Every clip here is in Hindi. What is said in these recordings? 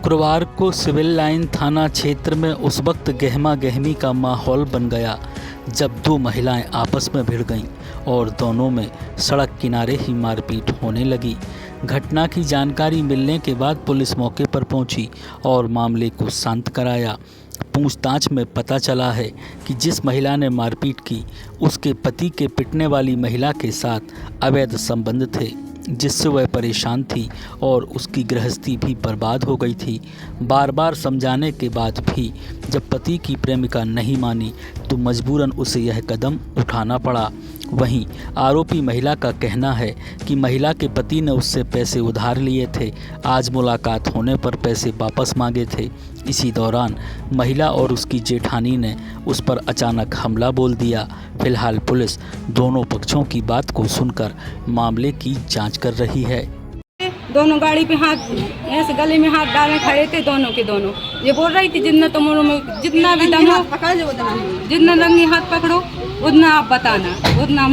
शुक्रवार को सिविल लाइन थाना क्षेत्र में उस वक्त गहमा गहमी का माहौल बन गया जब दो महिलाएं आपस में भिड़ गईं और दोनों में सड़क किनारे ही मारपीट होने लगी। घटना की जानकारी मिलने के बाद पुलिस मौके पर पहुंची और मामले को शांत कराया। पूछताछ में पता चला है कि जिस महिला ने मारपीट की उसके पति के पिटने वाली महिला के साथ अवैध संबंध थे, जिससे वह परेशान थी और उसकी गृहस्थी भी बर्बाद हो गई थी। बार बार समझाने के बाद भी जब पति की प्रेमिका नहीं मानी तो मजबूरन उसे यह कदम उठाना पड़ा। वहीं आरोपी महिला का कहना है कि महिला के पति ने उससे पैसे उधार लिए थे, आज मुलाकात होने पर पैसे वापस मांगे थे। इसी दौरान महिला और उसकी जेठानी ने उस पर अचानक हमला बोल दिया। फिलहाल पुलिस दोनों पक्षों की बात को सुनकर मामले की जांच कर रही है। दोनों गाड़ी पे हाथ ऐसे गले में हाथ डाले खड़े थे, दोनों के दोनों। ये बोल रही थी जितना तुम्हारे में जितना भी दम हो, जितना रंगी हाथ पकड़ो उतना आप बताना, उतना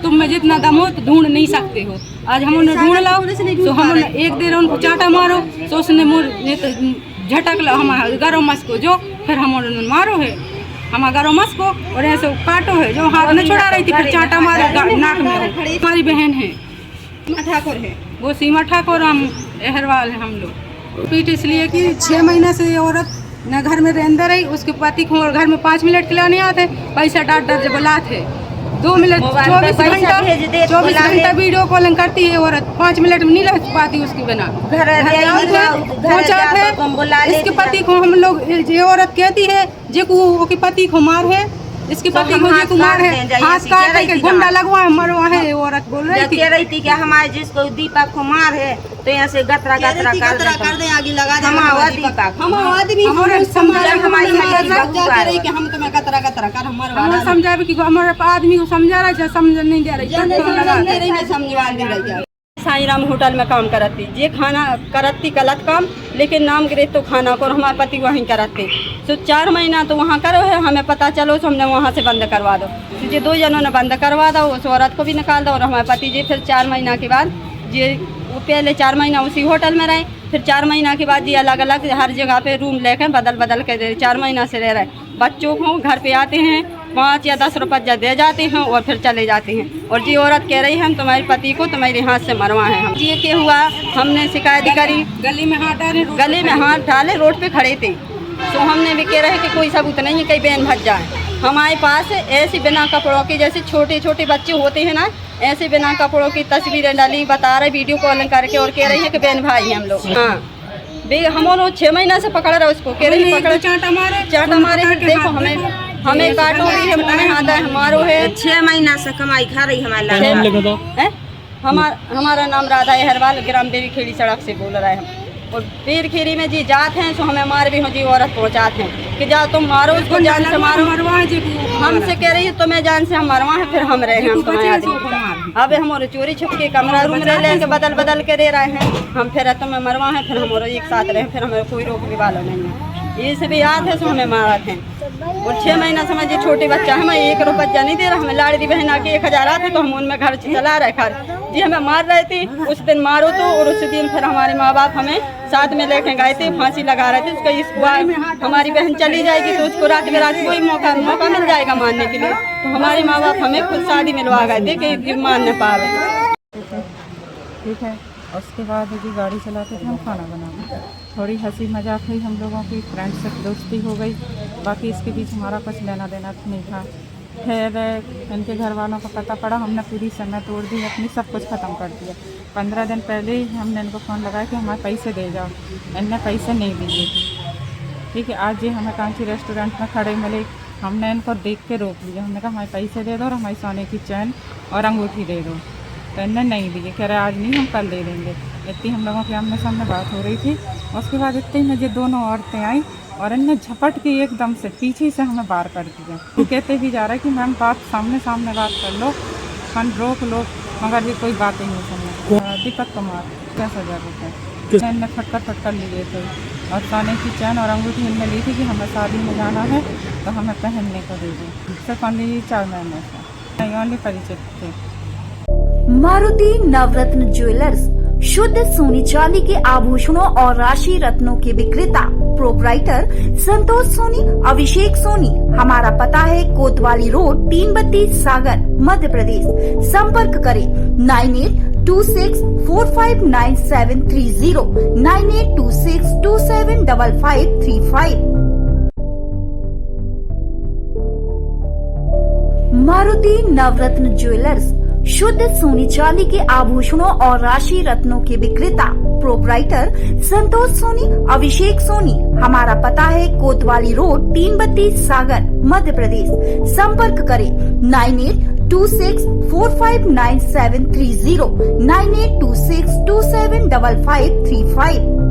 तुम में जितना दम हो तो ढूंढ नहीं सकते हो। आज हम उन्हें ढूंढ लाओ तो हम एक देर उनको चाटा मारो तो उसने तो झटक लो हमारे गरो मस को, जो फिर हम उन्हें मारो है हमारा गरो मस को और ऐसे काटो है, जो हाथ में छुड़ा रही थी फिर चाटा मारो नाक में। हमारी बहन है ठाकुर है, वो सीमा ठाकुर, हम अहरवाल है। हम लोग पीट इसलिए कि 6 महीने से ये औरत न घर में रहते रही, उसके पति को घर में 5 मिनट के लिए नहीं आते, पैसा डाट डाट बुलाते 2 मिनट 24 घंटा वीडियो कॉलिंग करती है औरत, 5 मिनट में नहीं रह पाती उसके बिना। इसके पति को हम लोग ये औरत कहती है जो के पति को मार है, इसके पति को जो कुमार है हाथ काट के गुंडा लगवा मरवा है। औरत बोल रही थी कि हमारे जिसको दीपक को मार है तो यहाँ से गतरा गतरा कर दे आगे लगा दे। हम आदमी समझा कि हमारे आदमी को समझा रहा है, समझ नहीं दे रही। साईं होटल में काम करती, ये खाना करती गलत काम, लेकिन नाम गिरे तो खाना को हमारे पति वहीं करते। तो 4 महीना तो वहाँ करो है, हमें पता चलो तो हमने वहाँ से बंद करवा दो। ये 2 जनों ने बंद करवा दो, उस औरत को भी निकाल दो और हमारे पति जी फिर 4 महीना के बाद ये वो पहले 4 महीना उसी होटल में रहे, फिर 4 महीना के बाद ये अलग अलग हर जगह पे रूम लेकर बदल बदल कर 4 महीना से रह रहे। बच्चों को घर पे आते हैं 5 या 10 रुपये दे जाते हैं और फिर चले जाते हैं। और जी औरत कह रही है हम तुम्हारे पति को तुम्हारे हाथ से मरवा है। हम ये क्या हुआ, हमने शिकायत करी, गली में हाथ डाले रोड पे खड़े थे, तो हमने भी कह रहे कि कोई सबूत नहीं है, कई बहन भज जाए। हमारे पास ऐसे बिना कपड़ों की, जैसे छोटे छोटे बच्चे होते हैं ना, ऐसे बिना कपड़ों की तस्वीरें डाली, बता रहे वीडियो कॉलिंग करके और कह रही है कि बहन भाई हैं हम लोग। हाँ हम 6 महीना से पकड़ रहे उसको, कह रही पकड़ चाटा मारे देखो हमें काटो भी हमें हाथ है हमारो है। 6 महीना से कमाई खा रही हमारा। हमारा नाम राधा अहरवाल, ग्राम देवी खेड़ी सड़क से बोल रहा है। और पीर खीरी में जी जात हैं तो हमें मार भी हो जी औरत पहुँचाते हैं कि जा तुम मारो उसको, जान से मारो। हमसे कह रही है तुम्हें जान से हम मरवा है, फिर हम रहे हैं अब हमारे चोरी छुप के कमरा रूम लेके बदल बदल के दे रहे हैं। हम फिर तुम्हें मरवा है, फिर हमारे एक साथ रहे, फिर हमें कोई रोकने वाला नहीं है। ये से भी याद है सो हमें मारा थे। और 6 महीना समझ ये छोटे बच्चा हमें 1 रुपया नहीं दे रहा, हमें लाड़ी बहन आके 1000 आते तो हम उनमें घर चला रहे घर जी हमें मार रहे थे। उस दिन मारो तो, और उस दिन फिर हमारे माँ बाप हमें साथ में लेके गए थे, फांसी लगा रहे थे उसका। इसको हमारी बहन चली जाएगी तो उसको रात बेरात कोई मौका मिल जाएगा मारने के लिए, तो हमारे माँ बाप हमें खुद शादी मिलवा गए थे कि मान न पावे। ठीक है, उसके बाद जी गाड़ी चलाते थे हम, खाना बनाना, थोड़ी हंसी मजाक हुई हम लोगों की, फ्रेंड से दोस्ती हो गई। बाकी इसके बीच हमारा कुछ लेना देना नहीं था। फिर इनके घर वालों को पता पड़ा, हमने पूरी समय तोड़ दी, अपनी सब कुछ ख़त्म कर दिया। 15 दिन पहले ही हमने इनको फ़ोन लगाया कि हमारे पैसे दे जाओ, इनने पैसे नहीं दिए। ठीक है, आज ये हमें कांची रेस्टोरेंट में खड़े मिले, हमने इनको देख के रोक लिया। हमने कहा हमारे पैसे दे दो और हमारी सोने की चैन और अंगूठी दे दो, तो इनने नहीं दिए, कह रहे आज नहीं हम कल दे देंगे। इतनी हम लोगों के आमने सामने बात हो रही थी। उसके बाद इतनी में ये दोनों औरतें आई और इनने झपट के एकदम से पीछे से हमें बाहर कर दिया। वो कहते भी जा रहा है कि मैम बात सामने बात कर लो, फन रोक लो, मगर ये कोई बात ही नहीं सुन। दीपक कुमार 10,000 रुपये इनने फटकर लिए थे और सोने की चैन और अंगूठी इनने ली थी कि हमें शादी में जाना है तो हमें पहनने को दे दी। सिर्फ ओनली 4 महीने से नहीं, ओनली परिचित थे। मारुति नवरत्न ज्वेलर्स शुद्ध सोने चांदी के आभूषणों और राशि रत्नों के विक्रेता प्रोपराइटर संतोष सोनी, अभिषेक सोनी। हमारा पता है कोतवाली रोड, 332 सागर, मध्य प्रदेश। संपर्क करें 9826459730, 9826275535। मारुति नवरत्न ज्वेलर्स, शुद्ध सोने चांदी के आभूषणों और राशि रत्नों के विक्रेता प्रोपराइटर संतोष सोनी, अभिषेक सोनी। हमारा पता है कोतवाली रोड, 332 सागर, मध्य प्रदेश। संपर्क करें 9826459730, 9826275535।